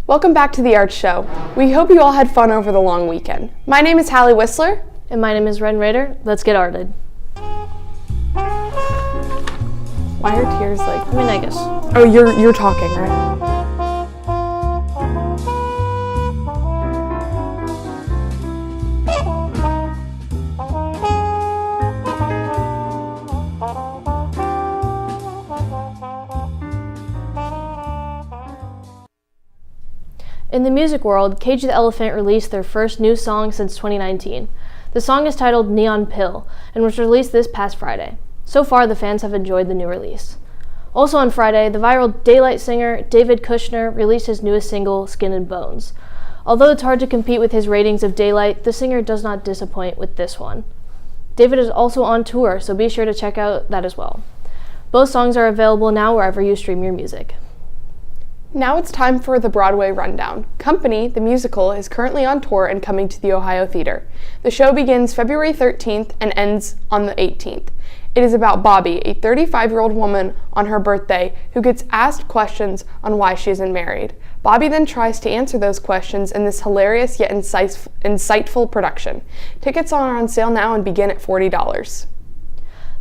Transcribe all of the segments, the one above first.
Welcome back to the Arts Show. We hope you all had fun over the long weekend. My name is Hallie Whistler. And my name is Ren Rader. Let's get arted. Why are tears like... I guess. Oh, you're talking, right? In the music world, Cage the Elephant released their first new song since 2019. The song is titled Neon Pill and was released this past Friday. So far, the fans have enjoyed the new release. Also on Friday, the viral Daylight singer David Kushner released his newest single, Skin and Bones. Although it's hard to compete with his ratings of Daylight, the singer does not disappoint with this one. David is also on tour, so be sure to check out that as well. Both songs are available now wherever you stream your music. Now it's time for the Broadway Rundown. Company, the musical, is currently on tour and coming to the Ohio Theater. The show begins February 13th and ends on the 18th. It is about Bobby, a 35-year-old woman on her birthday who gets asked questions on why she isn't married. Bobby then tries to answer those questions in this hilarious yet insightful production. Tickets are on sale now and begin at $40.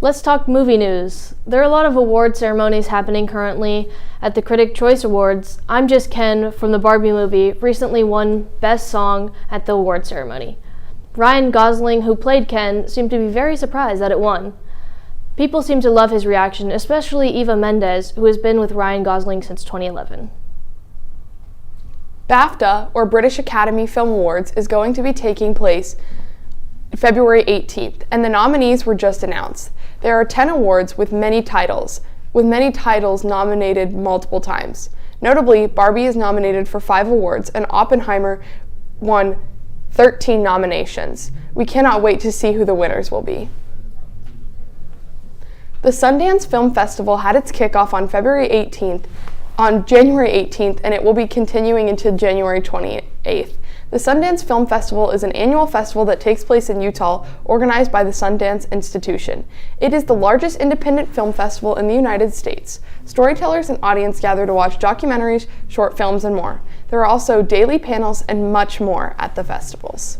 Let's talk movie news. There are a lot of award ceremonies happening currently. At the Critic Choice Awards, I'm Just Ken from the Barbie movie recently won Best Song at the award ceremony. Ryan Gosling, who played Ken, seemed to be very surprised that it won. People seem to love his reaction, especially Eva Mendes, who has been with Ryan Gosling since 2011. BAFTA, or British Academy Film Awards, is going to be taking place February 18th, and the nominees were just announced. There are 10 awards with many titles nominated multiple times. Notably, Barbie is nominated for 5 awards, and Oppenheimer won 13 nominations. We cannot wait to see who the winners will be. The Sundance Film Festival had its kickoff on January 18th, and it will be continuing until January 28th. The Sundance Film Festival is an annual festival that takes place in Utah, organized by the Sundance Institution. It is the largest independent film festival in the United States. Storytellers and audience gather to watch documentaries, short films, and more. There are also daily panels and much more at the festivals.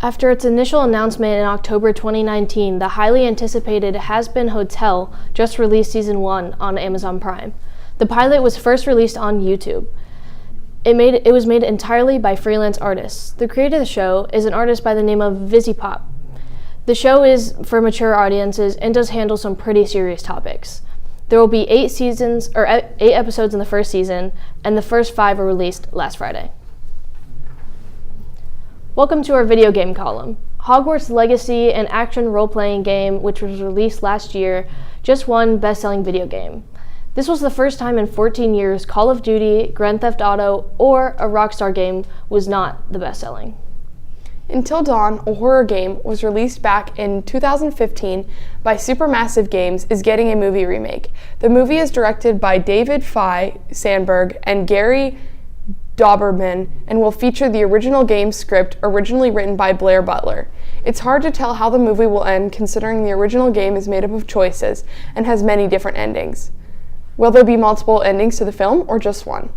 After its initial announcement in October 2019, the highly anticipated Has Been Hotel just released Season 1 on Amazon Prime. The pilot was first released on YouTube. It was made entirely by freelance artists. The creator of the show is an artist by the name of VisiPop. The show is for mature audiences and does handle some pretty serious topics. There will be 8 episodes in the first season, and the first 5 were released last Friday. Welcome to our video game column. Hogwarts Legacy, an action role-playing game which was released last year, just won Best-Selling Video Game. This was the first time in 14 years Call of Duty, Grand Theft Auto, or a Rockstar game was not the best-selling. Until Dawn, a horror game, was released back in 2015 by Supermassive Games, is getting a movie remake. The movie is directed by David Fye Sandberg and Gary Dauberman and will feature the original game script originally written by Blair Butler. It's hard to tell how the movie will end considering the original game is made up of choices and has many different endings. Will there be multiple endings to the film or just one?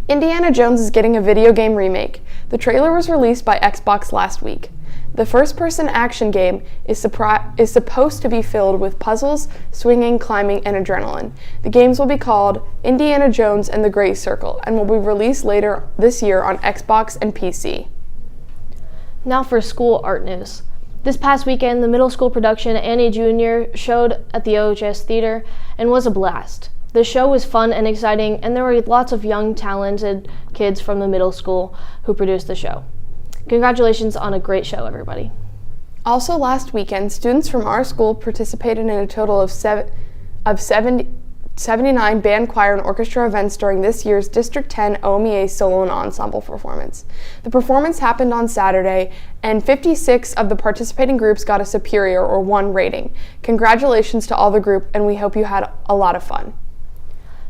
Indiana Jones is getting a video game remake. The trailer was released by Xbox last week. The first-person action game is supposed to be filled with puzzles, swinging, climbing, and adrenaline. The games will be called Indiana Jones and the Great Circle and will be released later this year on Xbox and PC. Now for school art news. This past weekend, the middle school production Annie Jr. showed at the OOHS Theater and was a blast. The show was fun and exciting, and there were lots of young, talented kids from the middle school who produced the show. Congratulations on a great show, everybody. Also last weekend, students from our school participated in a total of 79 band, choir, and orchestra events during this year's District 10 OMEA Solo and Ensemble performance. The performance happened on Saturday, and 56 of the participating groups got a superior or 1 rating. Congratulations to all the group, and we hope you had a lot of fun.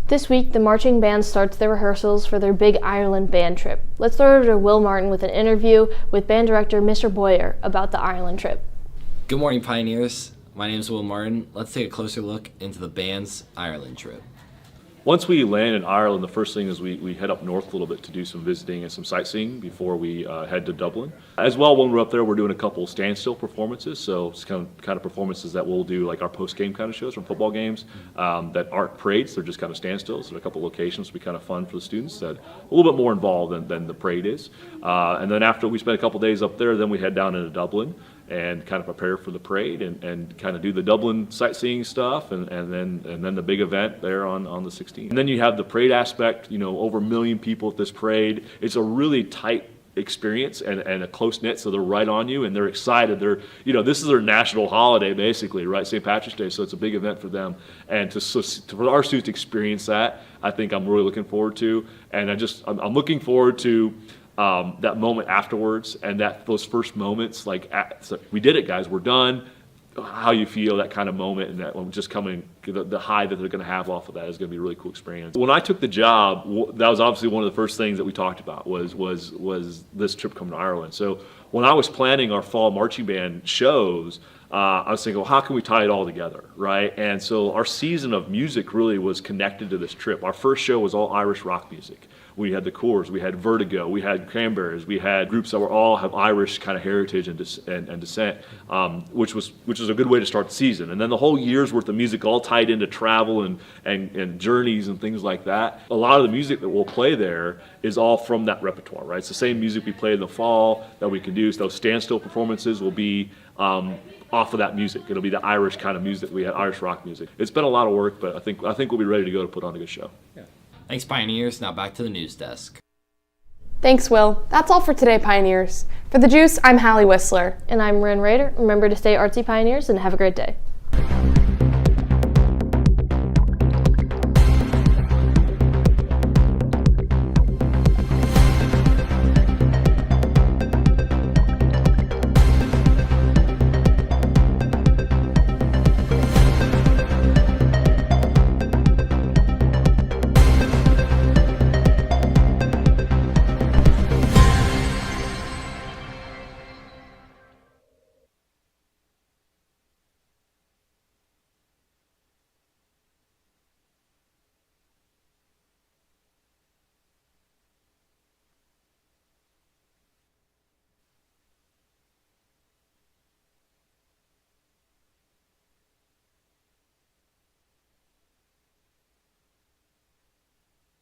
This week, the marching band starts their rehearsals for their big Ireland band trip. Let's throw it to Will Martin with an interview with band director Mr. Boyer about the Ireland trip. Good morning, Pioneers. My name is Will Martin. Let's take a closer look into the band's Ireland trip. Once we land in Ireland, the first thing is we head up north a little bit to do some visiting and some sightseeing before we head to Dublin. As well, when we're up there, we're doing a couple standstill performances. So it's kind of performances that we'll do, like our post-game kind of shows from football games that aren't parades. They're just kind of standstills. There are a couple locations to be kind of fun for the students that a little bit more involved than the parade is. And then after we spend a couple days up there, then we head down into Dublin and kind of prepare for the parade and kind of do the Dublin sightseeing stuff and then the big event there on the 16th. And then you have the parade aspect, over 1 million people at this parade. It's a really tight experience and a close-knit, so they're right on you and they're excited. This is their national holiday basically, right? St. Patrick's Day, so it's a big event for them. And for our students to experience that, I think I'm really looking forward to. And I'm looking forward to that moment afterwards and those first moments, we did it, guys, we're done. How you feel, that kind of moment, and that just coming, the high that they're going to have off of that is going to be a really cool experience. When I took the job, that was obviously one of the first things that we talked about was this trip coming to Ireland. So when I was planning our fall marching band shows, I was thinking, well, how can we tie it all together, right? And so our season of music really was connected to this trip. Our first show was all Irish rock music. We had the Coors, we had Vertigo, we had Cranberries, we had groups that all have Irish kind of heritage and descent, which was a good way to start the season. And then the whole year's worth of music all tied into travel and journeys and things like that. A lot of the music that we'll play there is all from that repertoire, right? It's the same music we play in the fall that we can do. So those standstill performances will be off of that music. It'll be the Irish kind of music. We had Irish rock music. It's been a lot of work, but I think we'll be ready to go to put on a good show. Yeah. Thanks, Pioneers. Now back to the news desk. Thanks, Will. That's all for today, Pioneers. For The Juice, I'm Hallie Whistler. And I'm Ren Rader. Remember to stay artsy, Pioneers, and have a great day.